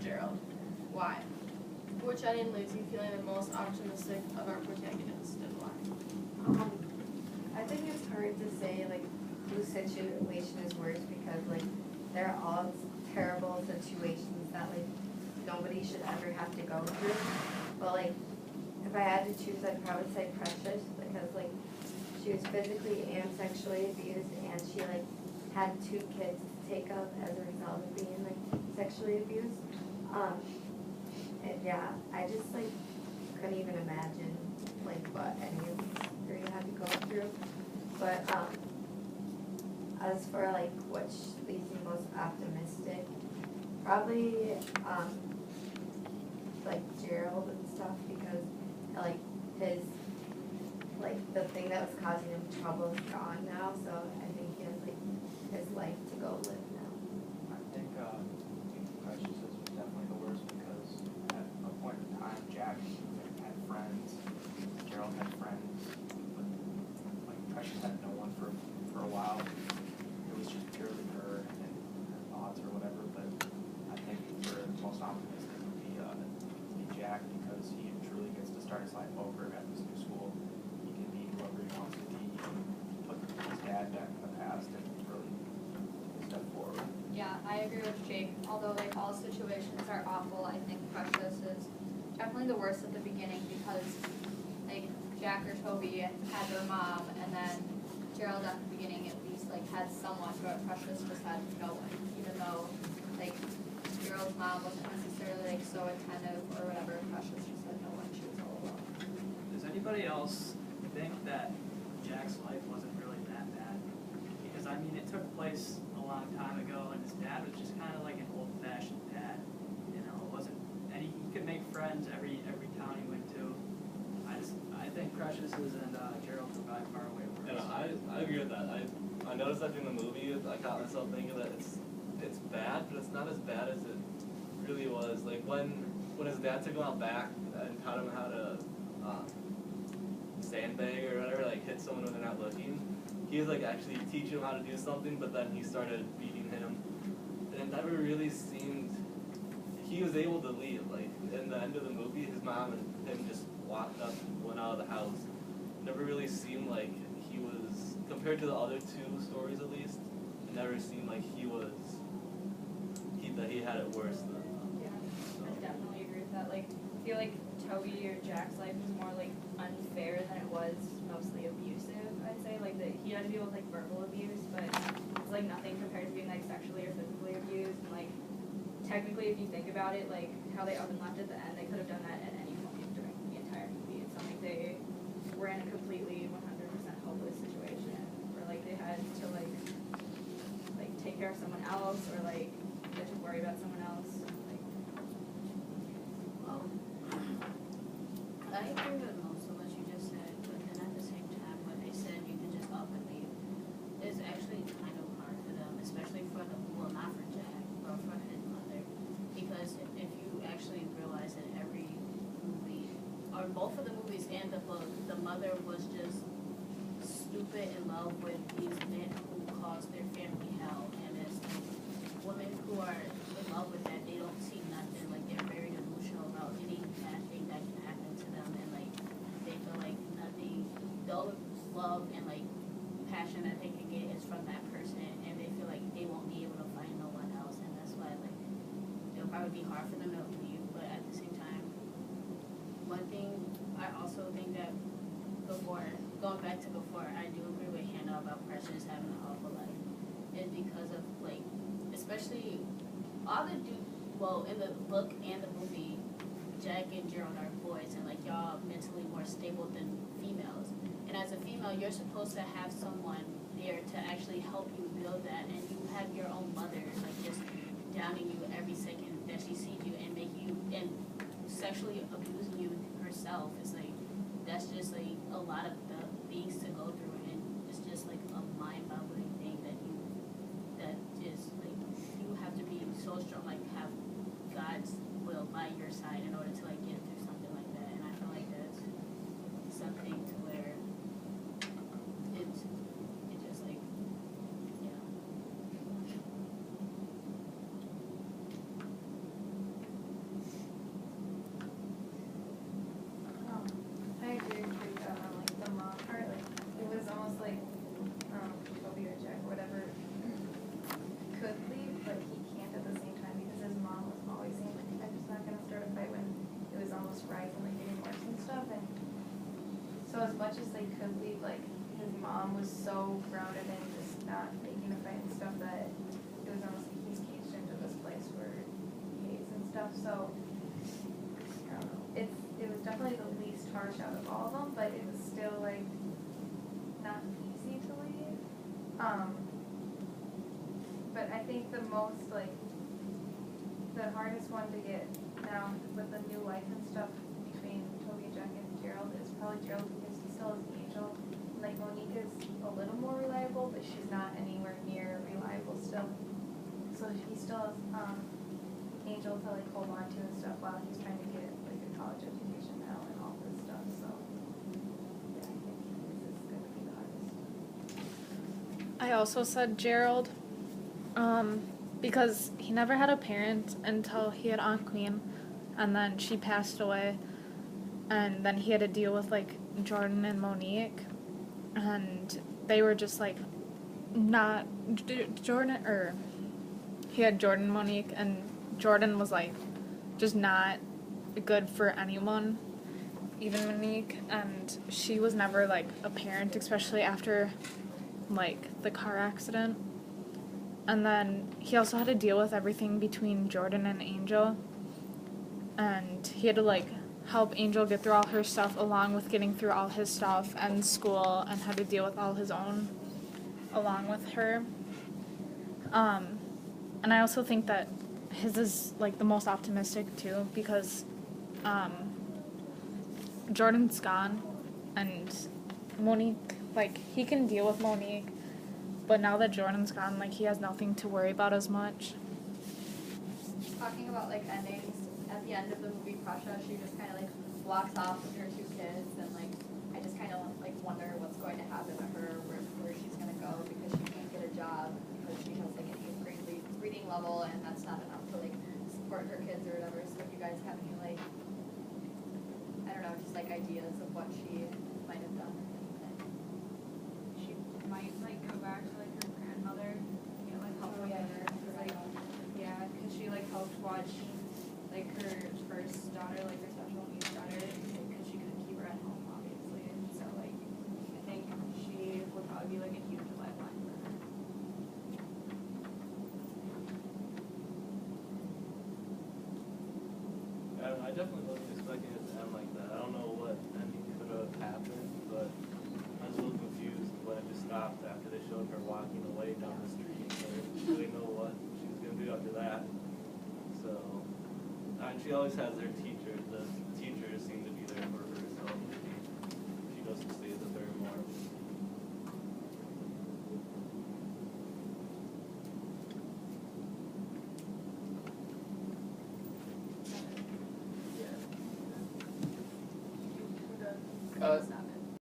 Gerald. Why? Which ending leaves you feeling the most optimistic of our protagonists, and why? I think it's hard to say like whose situation is worse because like they're all terrible situations that like nobody should ever have to go through. But like if I had to choose, I'd probably say Precious because like she was physically and sexually abused, and she like had 2 kids to take up as a result of being like sexually abused. And yeah, I just like couldn't even imagine like what any of these 3 had to go through. But as for like which leaves me most optimistic, probably like Gerald and stuff because like his like the thing that was causing him trouble is gone now, so I think he has like his life to go live now. I think Precious is definitely the worst because at a point in time, Jack had friends, Gerald had friends, but like Precious had no one for a while. It was just purely her and her thoughts or whatever. But I think for the most optimistic would be Jack because he truly gets to start his life over at this new school. He can be whoever he wants to be. He can put his dad back in the past and really step forward. Yeah, I agree with Jake. Although like all situations are awful, I think Precious is definitely the worst at the beginning because like Jack or Toby had their mom, and then Gerald at the beginning at least like had someone, but Precious just had no one. Even though like Gerald's mom wasn't necessarily like so attentive or whatever, Precious just had no one. She was all alone. Does anybody else think that Jack's life wasn't really that bad? Because I mean, it took place a long time ago, and his dad was just kind of like an old-fashioned dad. You know, it wasn't, and he could make friends every town he went to. I think Precious's and Gerald's were by far away worse. Yeah, I agree with that. I noticed that during the movie, I caught myself thinking that it's bad, but it's not as bad as it really was. Like when his dad took him out back and taught him how to sandbag or whatever, like hit someone when they're not looking. He was like actually teaching him how to do something, but then he started beating him. And it never really seemed he was able to leave. Like in the end of the movie, his mom and him just walked up and went out of the house. It never really seemed like he was, compared to the other 2 stories at least, it never seemed like that he had it worse than Yeah, I definitely agree with that. Like, I feel like Toby or Jack's life was more like unfair than it was mostly abusive. I'd say like that he had to deal with like verbal abuse, but it's like nothing compared to being like sexually or physically abused. And like technically, if you think about it, like how they up and left at the end, they could have done that at any point during the entire movie. It's not like they were in a completely 100% hopeless situation, or like they had to like take care of someone else, or like they had to worry about someone else. Like, well, I agree with most of what you just said, but then at the same time, when they said you can just up and leave, it's actually kind of hard for them, especially for the, well, not for Jack, but for his mother, because if you actually realize in every movie, or both of the movies and the book, the mother was just stupid in love with these men who caused their family hell, and it's like women who are in love with that, they don't see nothing, like they're very delusional about any bad thing that can happen to them, and like they feel like nothing, the only love and like passion that they can get is from that person, and they feel like they won't be able to find no one else, and that's why like it'll probably be hard for them to leave. But at the same time, one thing I also think that before, going back to before, I do agree with Hannah about Precious having an awful life, is because of like, especially all the well, in the book and the movie, Jack and Gerald are boys, and like y'all mentally more stable than females. And as a female, you're supposed to have someone there to actually help you build that, and you have your own mother like just downing you every second that she sees you and make you and sexually abusing you herself. Is like that's just like a lot of the things to go through, and it's just like a mind-boggling thing that is like you have to be so strong, like have God's will by your side in order to like get through something like that. And I feel like that's something to where it just like much as they could leave, like, his mom was so grounded in just not making a fight and stuff that it was almost like he's caged into this place where he hates and stuff, so, I don't know. It was definitely the least harsh out of all of them, but it was still, like, not easy to leave. But I think the most, like, the hardest one to get now with the new life and stuff between Toby, Jack, and Gerald is probably Gerald because he still has Angel. Like Monique is a little more reliable, but she's not anywhere near reliable still. So he still has Angel to like hold on to and stuff while he's trying to get like a college education now and all this stuff. So yeah, I think this is gonna be the hardest. I also said Gerald, because he never had a parent until he had Aunt Queen, and then she passed away, and then he had to deal with like Jordan and Monique, and they were just like not Jordan, or he had Jordan and Monique, and Jordan was like just not good for anyone, even Monique, and she was never like a parent, especially after like the car accident. And then he also had to deal with everything between Jordan and Angel, and he had to like help Angel get through all her stuff along with getting through all his stuff and school, and had to deal with all his own along with her. And I also think that his is like the most optimistic too, because Jordan's gone, and Monique, like, he can deal with Monique, but now that Jordan's gone, like, he has nothing to worry about as much. Talking about like endings, at the end of the movie Prussia, she just kind of like walks off with her 2 kids, and like I just kind of like wonder what's going to happen to her, where she's gonna go, because she can't get a job because she has like an 8th grade reading level, and that's not enough to like support her kids or whatever. So if you guys have any like, I don't know, just like ideas of what she might have done. She might like go back to like her grandmother, you know, like help with her, cause like, yeah, cause she like helped watch like her first daughter, like her special needs daughter, cause she couldn't keep her at home, obviously, and so like, I think she would probably be like a huge lifeline for her. I definitely wasn't expecting it to end like that. I don't know what ending could have happened, but I was a little confused when it just stopped after they showed her walking away down the street. So I didn't really know what she was going to do after that. So, and she always has their teacher. The teachers seem to be there for her, so maybe she goes and stays with her more.